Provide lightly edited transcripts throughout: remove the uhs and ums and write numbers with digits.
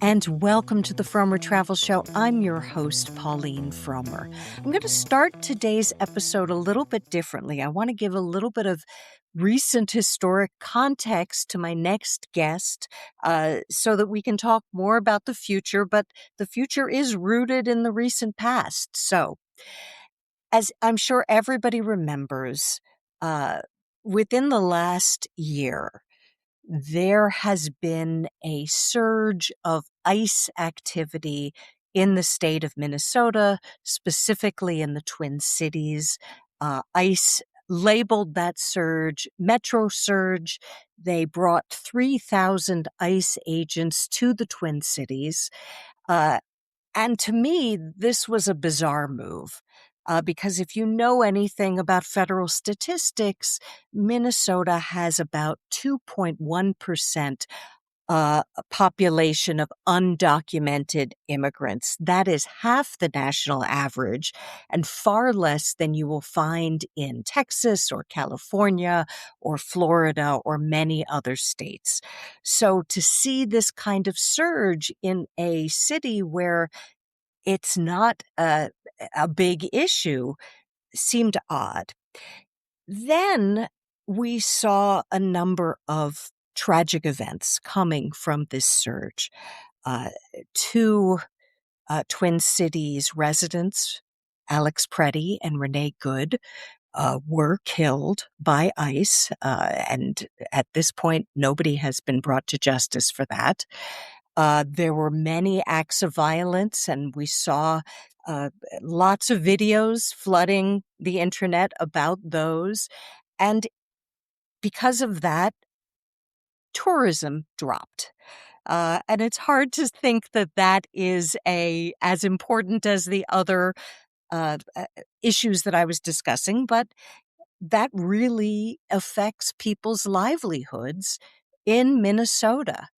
And welcome to the Frommer Travel Show. I'm your host, Pauline Frommer. I'm going to start today's episode a little bit differently. I want to give a little bit of recent historic context to my next guest so that we can talk more about the future, but the future is rooted in the recent past. So, as I'm sure everybody remembers, uh, within the last year, there has been a surge of ice activity in the state of Minnesota, specifically in the Twin Cities. ICE labeled that surge Metro Surge. They brought 3,000 ICE agents to the Twin Cities. Uh, and to me, this was a bizarre move. Because if you know anything about federal statistics, Minnesota has about 2.1% population of undocumented immigrants. That is half the national average and far less than you will find in Texas or California or Florida or many other states. So to see this kind of surge in a city where it's not a big issue seemed odd. Then we saw a number of tragic events coming from this surge. Uh, two Twin Cities residents, Alex Preddy and Renee Good, were killed by ICE. And at this point, nobody has been brought to justice for that. There were many acts of violence, and we saw uh, lots of videos flooding the internet about those. And because of that, tourism dropped. And it's hard to think that that is as important as the other issues that I was discussing, but that really affects people's livelihoods in Minnesota.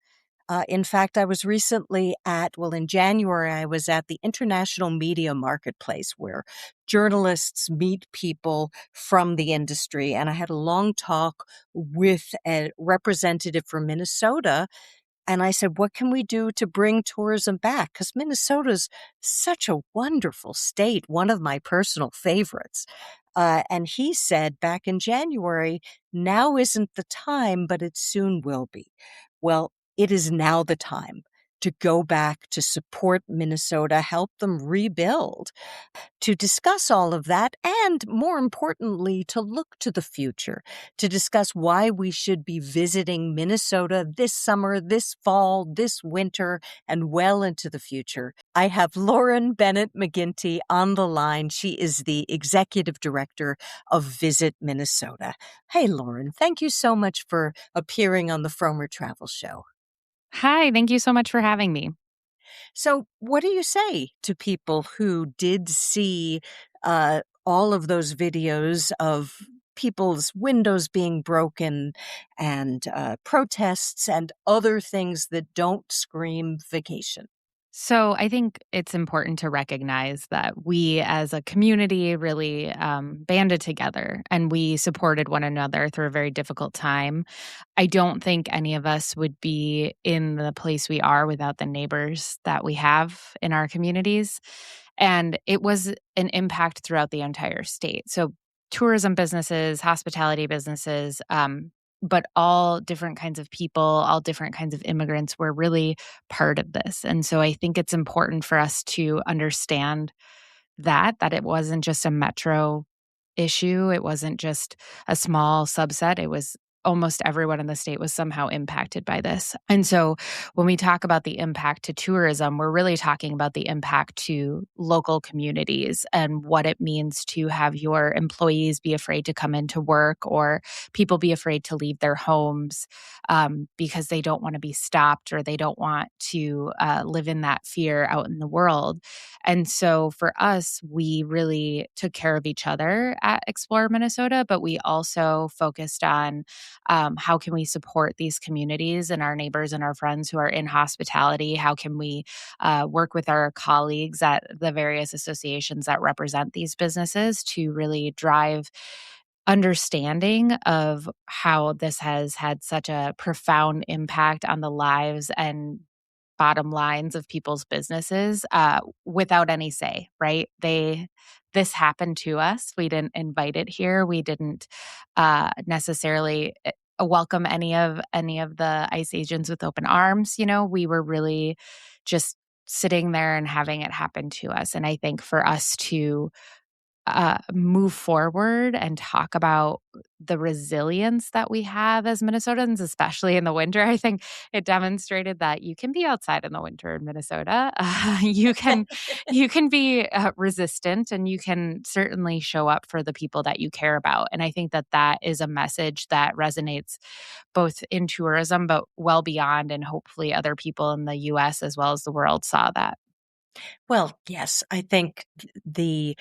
In fact, I was recently in January, I was at the International Media Marketplace where journalists meet people from the industry. And I had a long talk with a representative from Minnesota. And I said, what can we do to bring tourism back? Because Minnesota's such a wonderful state, one of my personal favorites. And he said back in January, now isn't the time, but it soon will be. Well, it is now the time to go back to support Minnesota, help them rebuild. To discuss all of that, and more importantly, to look to the future, to discuss why we should be visiting Minnesota this summer, this fall, this winter, and well into the future. I have Lauren Bennett McGinty on the line. She is the executive director of Visit Minnesota. Hey, Lauren, thank you so much for appearing on the Frommer Travel Show. Hi, thank you so much for having me. So, what do you say to people who did see all of those videos of people's windows being broken and protests and other things that don't scream vacation? So, I think it's important to recognize that we as a community really banded together and we supported one another through a very difficult time. I don't think any of us would be in the place we are without the neighbors that we have in our communities. And it was an impact throughout the entire state. So, tourism businesses, hospitality businesses, but all different kinds of people, all different kinds of immigrants were really part of this. And so I think it's important for us to understand that it wasn't just a metro issue. It wasn't just a small subset. It was almost everyone in the state was somehow impacted by this. And so when we talk about the impact to tourism, we're really talking about the impact to local communities and what it means to have your employees be afraid to come into work or people be afraid to leave their homes because they don't want to be stopped or they don't want to live in that fear out in the world. And so for us, we really took care of each other at Explore Minnesota, but we also focused on how can we support these communities and our neighbors and our friends who are in hospitality? How can we work with our colleagues at the various associations that represent these businesses to really drive understanding of how this has had such a profound impact on the lives and bottom lines of people's businesses, without any say, right? This happened to us. We didn't invite it here. We didn't necessarily welcome any of the ICE agents with open arms. We were really just sitting there and having it happen to us. And I think for us to move forward and talk about the resilience that we have as Minnesotans, especially in the winter. I think it demonstrated that you can be outside in the winter in Minnesota. You can be resistant, and you can certainly show up for the people that you care about. And I think that that is a message that resonates both in tourism, but well beyond. And hopefully, other people in the U.S. as well as the world saw that. Well, yes, I think the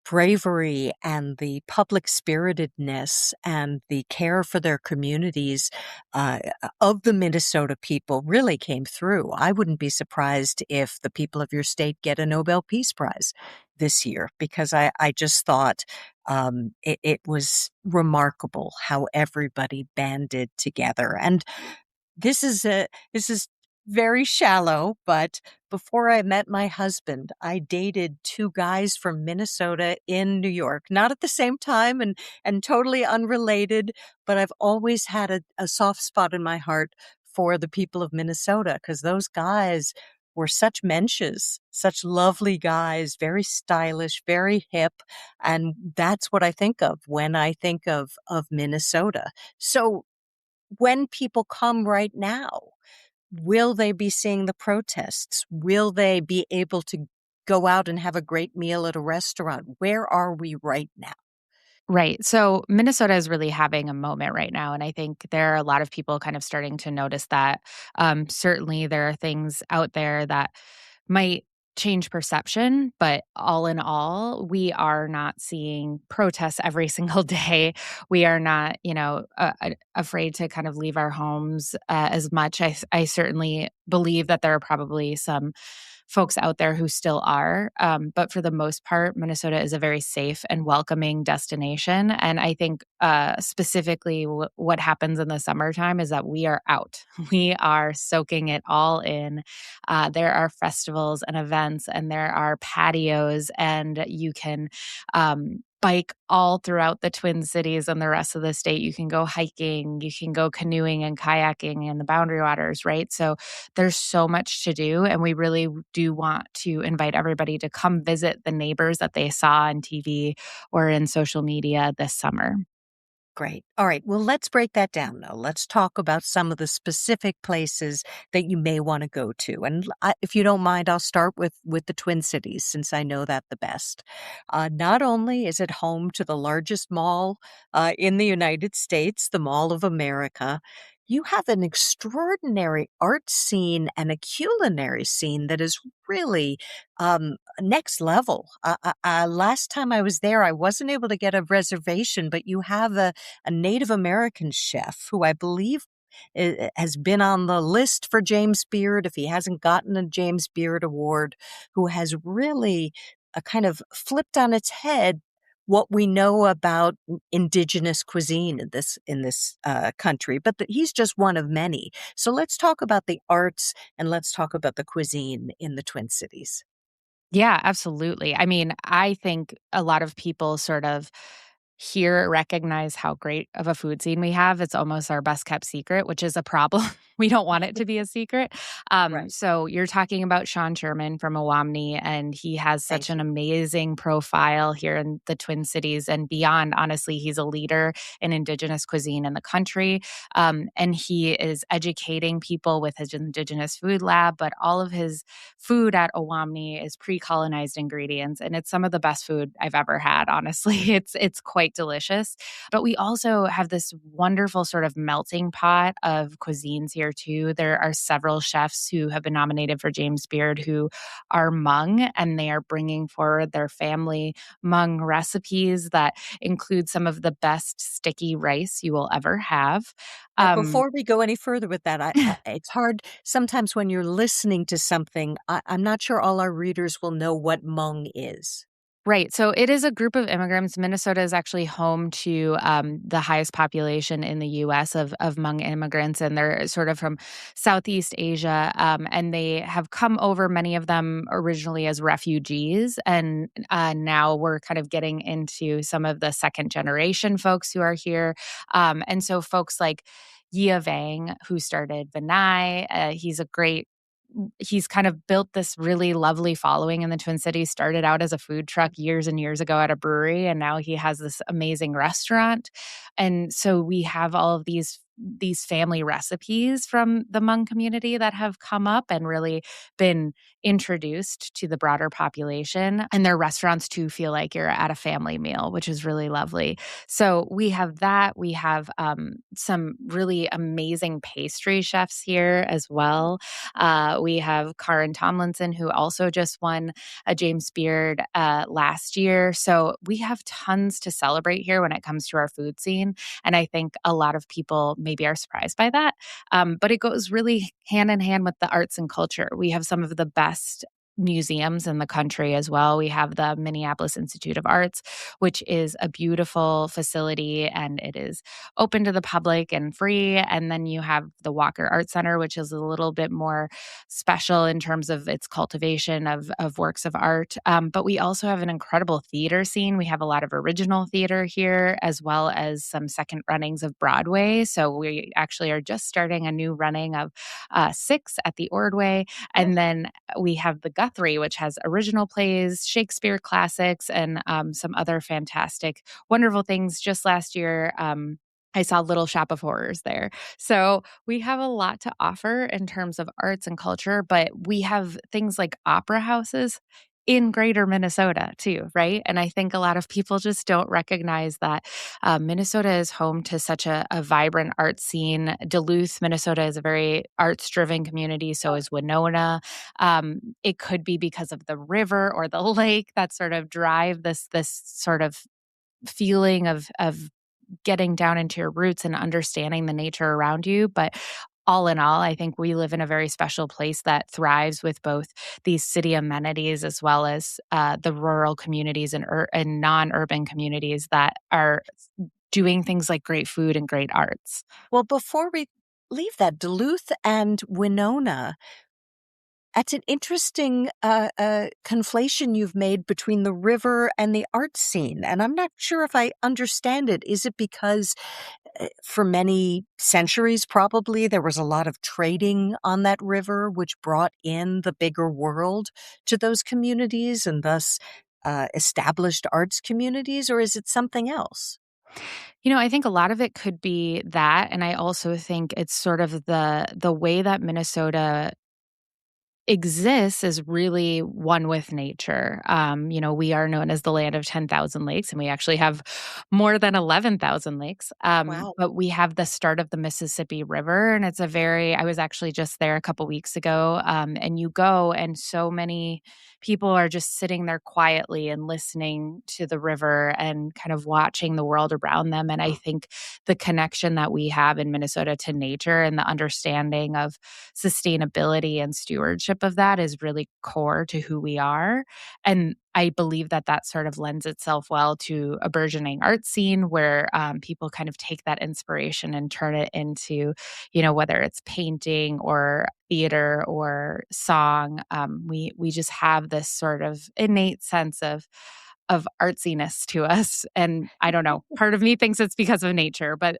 bravery and the public spiritedness and the care for their communities of the Minnesota people really came through. I wouldn't be surprised if the people of your state get a Nobel Peace Prize this year, because I just thought it was remarkable how everybody banded together. And this is very shallow, but before I met my husband, I dated 2 guys from Minnesota in New York, not at the same time and totally unrelated, but I've always had a soft spot in my heart for the people of Minnesota, because those guys were such mensches, such lovely guys, very stylish, very hip, and that's what I think of when I think of Minnesota. So when people come right now, will they be seeing the protests? Will they be able to go out and have a great meal at a restaurant? Where are we right now? Right. So Minnesota is really having a moment right now. And I think there are a lot of people kind of starting to notice that. Certainly, there are things out there that might change perception, but all in all, we are not seeing protests every single day. We are not, afraid to kind of leave our homes as much. I certainly believe that there are probably some folks out there who still are. But for the most part, Minnesota is a very safe and welcoming destination. And I think specifically what happens in the summertime is that we are out. We are soaking it all in. There are festivals and events, and there are patios, and you can bike all throughout the Twin Cities and the rest of the state. You can go hiking, you can go canoeing and kayaking in the Boundary Waters, right? So there's so much to do, and we really do want to invite everybody to come visit the neighbors that they saw on TV or in social media this summer. Great. All right. Well, let's break that down, though. Let's talk about some of the specific places that you may want to go to. And if you don't mind, I'll start with the Twin Cities, since I know that the best. Not only is it home to the largest mall in the United States, the Mall of America, you have an extraordinary art scene and a culinary scene that is really next level. Last time I was there, I wasn't able to get a reservation, but you have a Native American chef who I believe has been on the list for James Beard, if he hasn't gotten a James Beard award, who has really kind of flipped on its head what we know about indigenous cuisine in this country. But he's just one of many. So let's talk about the arts and let's talk about the cuisine in the Twin Cities. Yeah, absolutely. I mean, I think a lot of people sort of here recognize how great of a food scene we have. It's almost our best kept secret, which is a problem. We don't want it to be a secret. Right. So you're talking about Sean Sherman from Owamni, and he has such Thank an you. amazing profile here in the Twin Cities and beyond. Honestly, he's a leader in Indigenous cuisine in the country. And he is educating people with his Indigenous food lab, but all of his food at Owamni is pre-colonized ingredients, and it's some of the best food I've ever had, honestly. It's quite delicious. But we also have this wonderful sort of melting pot of cuisines here too. There are several chefs who have been nominated for James Beard who are Hmong, and they are bringing forward their family Hmong recipes that include some of the best sticky rice you will ever have. Now, Um, before we go any further with that, it's hard sometimes when you're listening to something. I'm not sure all our readers will know what Hmong is. Right. So it is a group of immigrants. Minnesota is actually home to the highest population in the U.S. of Hmong immigrants, and they're sort of from Southeast Asia. And they have come over, many of them originally as refugees, and now we're kind of getting into some of the second generation folks who are here. And so folks like Yia Vang, who started Benai, he's kind of built this really lovely following in the Twin Cities, started out as a food truck years and years ago at a brewery, and now he has this amazing restaurant. And so we have all of these family recipes from the Hmong community that have come up and really been introduced to the broader population. And their restaurants too feel like you're at a family meal, which is really lovely. So we have that. We have some really amazing pastry chefs here as well. We have Karin Tomlinson, who also just won a James Beard last year. So we have tons to celebrate here when it comes to our food scene. And I think a lot of people maybe are surprised by that. But it goes really hand in hand with the arts and culture. We have some of the best museums in the country as well. We have the Minneapolis Institute of Arts, which is a beautiful facility and it is open to the public and free. And then you have the Walker Art Center, which is a little bit more special in terms of its cultivation of works of art. But we also have an incredible theater scene. We have a lot of original theater here, as well as some second runnings of Broadway. So we actually are just starting a new running of Six at the Ordway. Oh, And then we have the Guthrie, which has original plays, Shakespeare classics, and some other fantastic, wonderful things. Just last year, I saw Little Shop of Horrors there. So we have a lot to offer in terms of arts and culture, but we have things like opera houses in greater Minnesota too, right? And I think a lot of people just don't recognize that Minnesota is home to such a vibrant art scene. Duluth, Minnesota is a very arts driven community. So is Winona. It could be because of the river or the lake that sort of drive this sort of feeling of getting down into your roots and understanding the nature around you. But all in all, I think we live in a very special place that thrives with both these city amenities as well as the rural communities and non-urban communities that are doing things like great food and great arts. well, before we leave that, Duluth and Winona, that's an interesting conflation you've made between the river and the art scene. And I'm not sure if I understand it. Is it because for many centuries, probably, there was a lot of trading on that river, which brought in the bigger world to those communities and thus established arts communities? Or is it something else? I think a lot of it could be that, and I also think it's sort of the way that Minnesota exists is really one with nature. We are known as the land of 10,000 lakes, and we actually have more than 11,000 lakes. Wow. But we have the start of the Mississippi River, and I was actually just there a couple weeks ago, and you go, and so many people are just sitting there quietly and listening to the river and kind of watching the world around them. And I think the connection that we have in Minnesota to nature and the understanding of sustainability and stewardship of that is really core to who we are. And I believe that that sort of lends itself well to a burgeoning art scene where people kind of take that inspiration and turn it into, whether it's painting or theater or song. We just have this sort of innate sense of artsiness to us. And I don't know, part of me thinks it's because of nature, but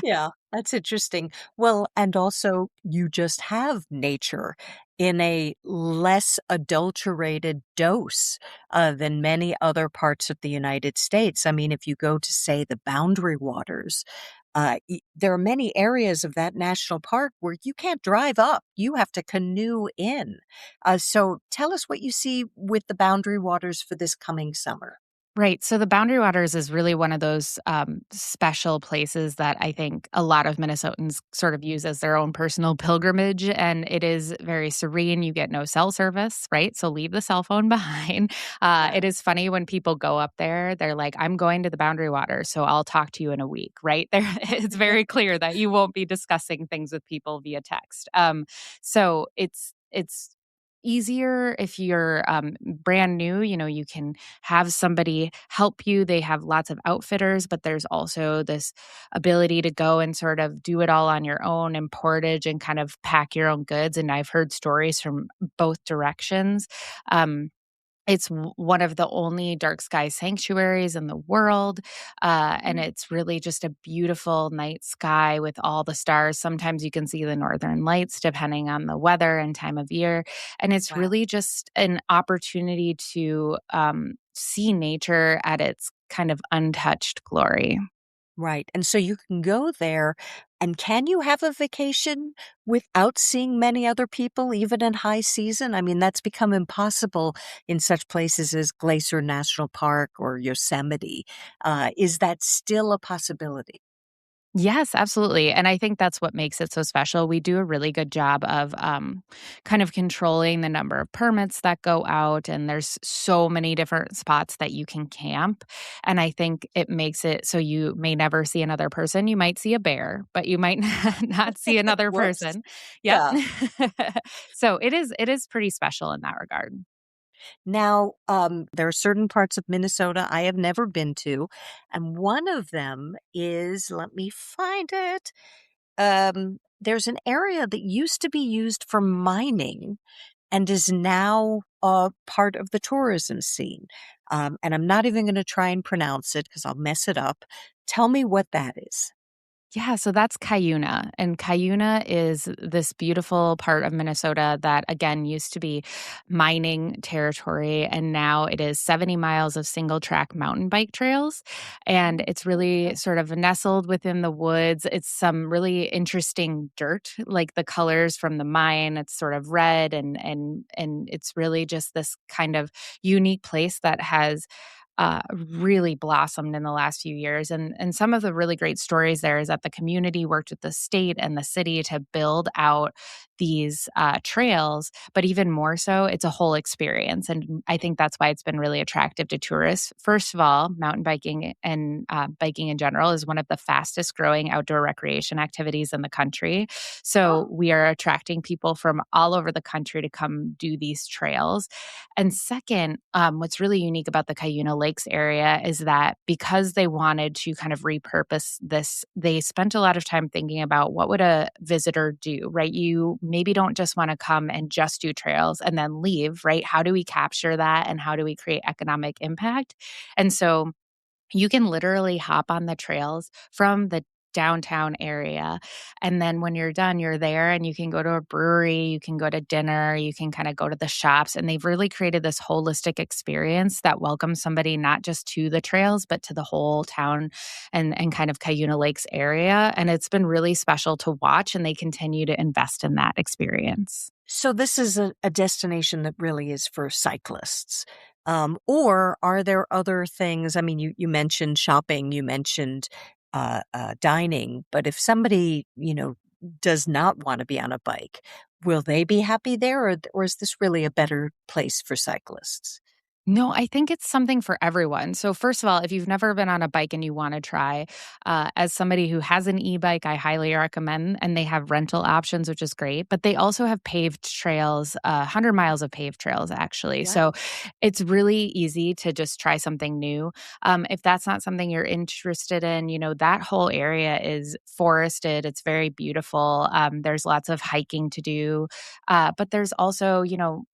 Yeah, that's interesting. Well, and also you just have nature in a less adulterated dose than many other parts of the United States. I mean, if you go to, say, the Boundary Waters, there are many areas of that national park where you can't drive up. You have to canoe in. So tell us what you see with the Boundary Waters for this coming summer. Right. So the Boundary Waters is really one of those special places that I think a lot of Minnesotans sort of use as their own personal pilgrimage. And it is very serene. You get no cell service, right? So leave the cell phone behind. Yeah. It is funny when people go up there, they're like, I'm going to the Boundary Waters, so I'll talk to you in a week, right? It's very clear that you won't be discussing things with people via text. So it's easier if you're brand new. You can have somebody help you. They have lots of outfitters, but there's also this ability to go and sort of do it all on your own and portage and kind of pack your own goods. And I've heard stories from both directions. Um, it's one of the only dark sky sanctuaries in the world, and Mm. it's really just a beautiful night sky with all the stars. Sometimes you can see the northern lights depending on the weather and time of year, and it's Wow. really just an opportunity to, see nature at its kind of untouched glory. Right, and so you can go there, and can you have a vacation without seeing many other people even in high season? I mean, that's become impossible in such places as Glacier National Park or Yosemite. Is that still a possibility? Yes, absolutely. And I think that's what makes it so special. We do a really good job of kind of controlling the number of permits that go out. And there's so many different spots that you can camp. And I think it makes it so you may never see another person. You might see a bear, but you might not see another Whoops. person. Yep. Yeah. So it is pretty special in that regard. Now, there are certain parts of Minnesota I have never been to, and one of them is, let me find it. There's an area that used to be used for mining and is now part of the tourism scene. And I'm not even going to try and pronounce it because I'll mess it up. Tell me what that is. Yeah, so that's Cuyuna. And Cuyuna is this beautiful part of Minnesota that, again, used to be mining territory. And now it is 70 miles of single track mountain bike trails. And Mm. it's really Okay. sort of nestled within the woods. It's some really interesting dirt, like the colors from the mine. It's sort of red and it's really just this kind of unique place that has really blossomed in the last few years. And some of the really great stories there is that the community worked with the state and the city to build out these trails, but even more so, it's a whole experience. And I think that's why it's been really attractive to tourists. First of all, mountain biking and biking in general is one of the fastest growing outdoor recreation activities in the country. So Oh, we are attracting people from all over the country to come do these trails. And second, what's really unique about the Cuyuna Lakes area is that because they wanted to kind of repurpose this, they spent a lot of time thinking about what would a visitor do, right? You maybe don't just want to come and just do trails and then leave, right? How do we capture that and how do we create economic impact? And so you can literally hop on the trails from the downtown area, and then when you're done, you're there and you can go to a brewery, you can go to dinner, you can kinda go to the shops, and they've really created this holistic experience that welcomes somebody not just to the trails, but to the whole town and kind of Cuyuna Lakes area, and it's been really special to watch, and they continue to invest in that experience. so this is a destination that really is for cyclists. Or are there other things? I mean, you mentioned shopping, you mentioned dining, but if somebody, does not want to be on a bike, will they be happy there, or is this really a better place for cyclists? No, I think it's something for everyone. So, first of all, if you've never been on a bike and you want to try, as somebody who has an e bike, I highly recommend, and they have rental options, which is great. But they also have paved trails, 100 miles of paved trails, actually. So, Wow. it's really easy to just try something new. If that's not something you're interested in, that whole area is forested, it's very beautiful. There's lots of hiking to do. But there's also,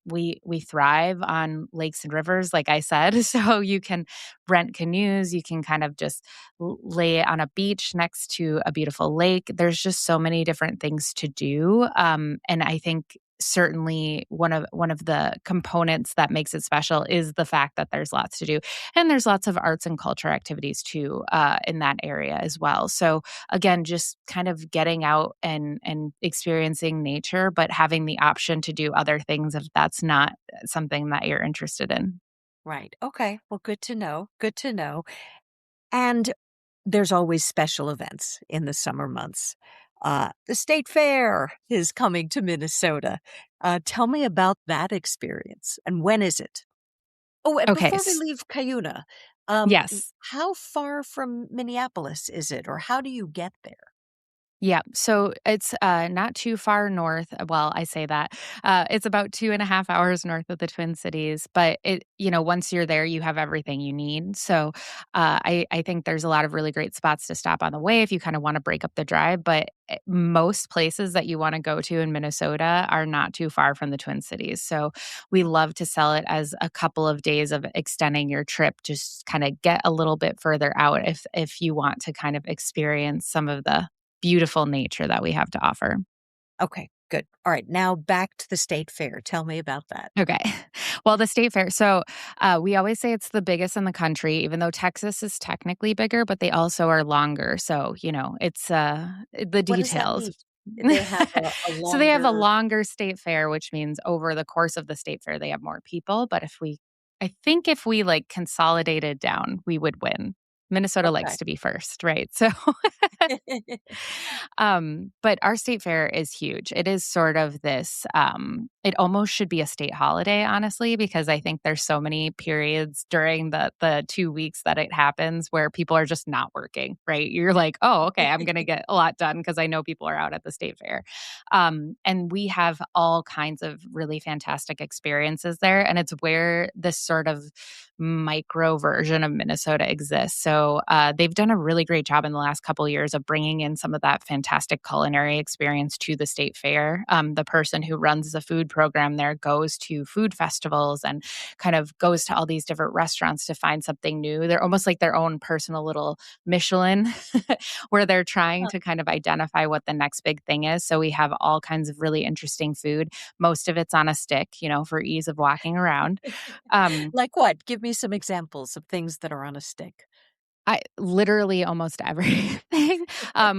we thrive on lakes and rivers, like I said. So you can rent canoes, you can kind of just lay on a beach next to a beautiful lake. There's just so many different things to do. And I think certainly one of the components that makes it special is the fact that there's lots to do, and there's lots of arts and culture activities too in that area as well. So again, just kind of getting out and experiencing nature, but having the option to do other things if that's not something that you're interested in. Right. Okay. Well, good to know. Good to know. And there's always special events in the summer months. The state fair is coming to Minnesota. Tell me about that experience and when is it? Oh, and Okay. before we leave Cuyuna, Yes. how far from Minneapolis is it, or how do you get there? Yeah, so it's, not too far north well, I say that, it's about 2.5 hours north of the Twin Cities, but once you're there, you have everything you need, so, I think there's a lot of really great spots to stop on the way if you kinda wanna break up the drive, but, most places that you wanna go to in Minnesota are not too far from the Twin Cities, so we love to sell it as a couple of days of extending your trip, just kinda get a little bit further out if you want to kind of experience some of the beautiful nature that we have to offer. Okay, good. All right, now back to the state fair. Tell me about that. Okay. Well, the state fair. So we always say it's the biggest in the country, even though Texas is technically bigger, but they also are longer. So, it's the What does that details. mean? They have a So they have a longer. longer state fair, which means over the course of the state fair, they have more people. But I think if we like consolidated down, we would win. Minnesota likes Okay. to be first, right? So but our state fair is huge. It is sort of this, it almost should be a state holiday, honestly, because I think there's so many periods during the 2 weeks that it happens where people are just not working, right? You're like, "Oh, okay, I'm gonna get a lot done because I know people are out at the state fair." And we have all kinds of really fantastic experiences there, and it's where this sort of micro version of Minnesota exists. So they've done a really great job in the last couple of years of bringing in some of that fantastic culinary experience to the state fair. The person who runs the food program there goes to food festivals and kind of goes to all these different restaurants to find something new. They're almost like their own personal little Michelin where they're trying Huh. to kind of identify what the next big thing is. So we have all kinds of really interesting food. Most of it's on a stick, for ease of walking around. Um, Like what? Give me some examples of things that are on a stick. I literally almost everything.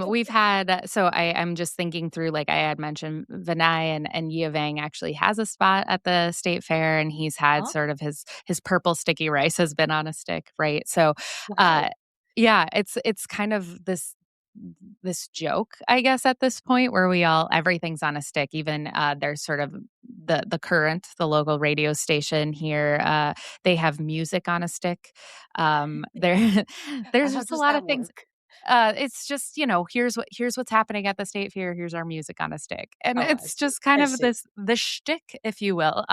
We've had so I'm just thinking through, like I had mentioned, Vinay and Yi Vang actually has a spot at the state fair, and he's had Huh? sort of his purple sticky rice has been on a stick, right? So, Wow. uh, yeah, it's kind of this joke, I guess, at this point where we all everything's on a stick. Even there's sort of the current, the local radio station here. They have music on a stick. There there's How just a does lot that of things. work? It's just, here's what's happening at the state fair. Here's our music on a stick, and Oh, I it's see. just kind I of see. the shtick, if you will.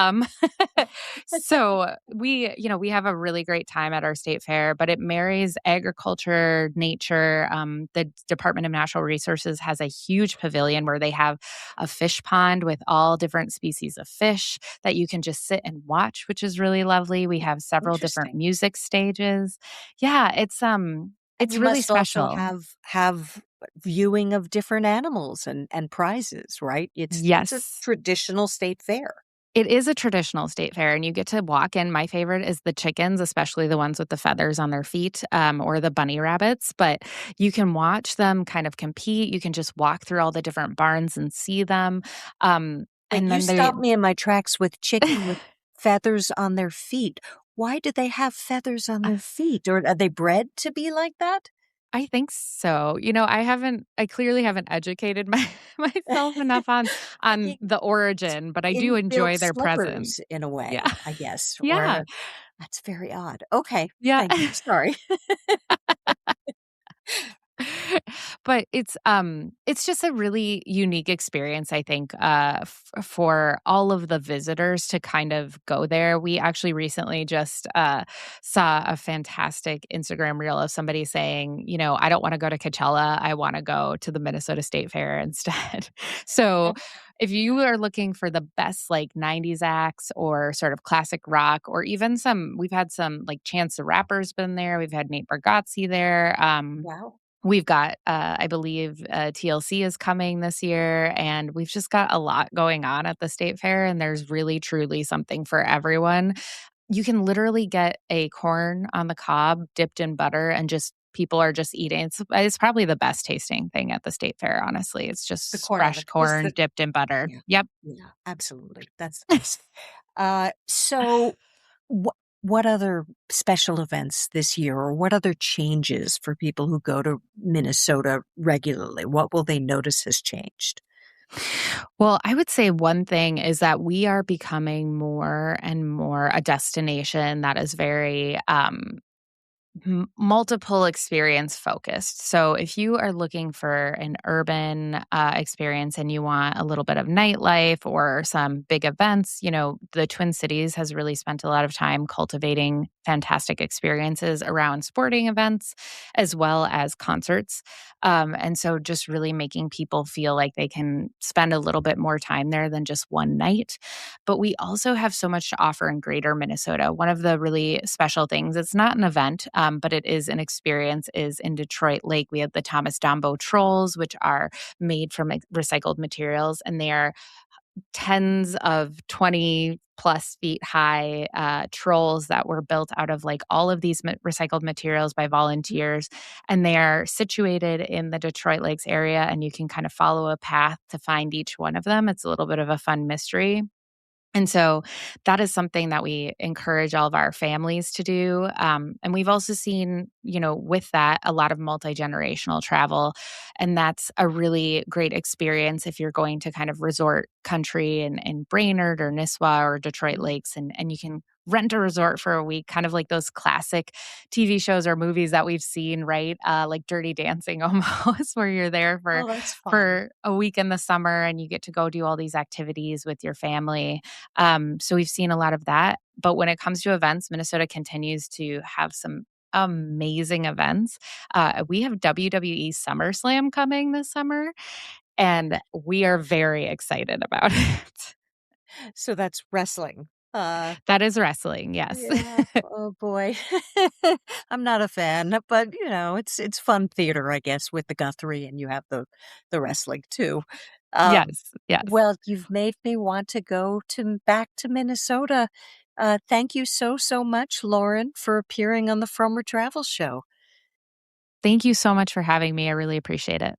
So we have a really great time at our state fair, but it marries agriculture, nature. The Department of Natural Resources has a huge pavilion where they have a fish pond with all different species of fish that you can just sit and watch, which is really lovely. We have several different Interesting. music stages. Yeah, And it's you really must also special. have viewing of different animals and prizes, right? It's a Yes. traditional state fair. It is a traditional state fair, and you get to walk in. My favorite is the chickens, especially the ones with the feathers on their feet, or the bunny rabbits, but you can watch them kind of compete. You can just walk through all the different barns and see them. Wait, And you then they stopped me in my tracks with chicken with feathers on their feet. Why do they have feathers on their feet? Or are they bred to be like that? I think so. I clearly haven't educated myself enough on I the origin, but I do Inbuilt enjoy their presence. slippers in a Yeah. way, I guess, Yeah. or that's very odd. Okay, Yeah. thank you, sorry. But it's just a really unique experience, I think, for all of the visitors to kind of go there. We actually recently just saw a fantastic Instagram reel of somebody saying, I don't want to go to Coachella, I want to go to the Minnesota State Fair instead. So if you are looking for the best like 90s acts or sort of classic rock, or even we've had some like Chance the Rapper's been there, we've had Nate Bargatze there. Wow. We've got, I believe, TLC is coming this year, and we've just got a lot going on at the state fair, and there's really truly something for everyone. You can literally get a corn on the cob dipped in butter and just people are just eating. It's probably the best tasting thing at the state fair, honestly. It's The just corn on fresh the just corn the dipped in butter. Yeah, Yep. yeah, absolutely, that's awesome. So what other special events this year, or what other changes for people who go to Minnesota regularly? What will they notice has changed? Well, I would say one thing is that we are becoming more and more a destination that is very multiple experience focused. So if you are looking for an urban experience and you want a little bit of nightlife or some big events, the Twin Cities has really spent a lot of time cultivating fantastic experiences around sporting events as well as concerts. And so just really making people feel like they can spend a little bit more time there than just one night. But we also have so much to offer in greater Minnesota. One of the really special things, it's not an event, but it is an experience, is in Detroit Lake. We have the Thomas Dombo Trolls, which are made from recycled materials, and they are tens of 20 plus feet high trolls that were built out of like all of these recycled materials by volunteers. And they are situated in the Detroit Lakes area, and you can kind of follow a path to find each one of them. It's a little bit of a fun mystery. And so that is something that we encourage all of our families to do. And we've also seen, with that, a lot of multi-generational travel. And that's a really great experience if you're going to kind of resort country in Brainerd or Nisswa or Detroit Lakes. And you can rent a resort for a week, kind of like those classic TV shows or movies that we've seen, right? Like Dirty Dancing almost, where you're there Oh, that's fun. for a week in the summer and you get to go do all these activities with your family. So we've seen a lot of that. But when it comes to events, Minnesota continues to have some amazing events. We have WWE SummerSlam coming this summer, and we are very excited about it. So that's wrestling. That is wrestling, yes. Yeah. Oh boy. I'm not a fan, but it's fun theater, I guess, with the Guthrie, and you have the wrestling too. Um, Yes, yes. well, you've made me want to go to back to Minnesota. Thank you so much, Lauren, for appearing on the Frommer Travel Show. Thank you so much for having me. I really appreciate it.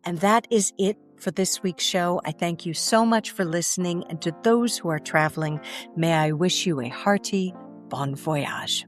And that is it for this week's show. I thank you so much for listening, and to those who are traveling, may I wish you a hearty bon voyage.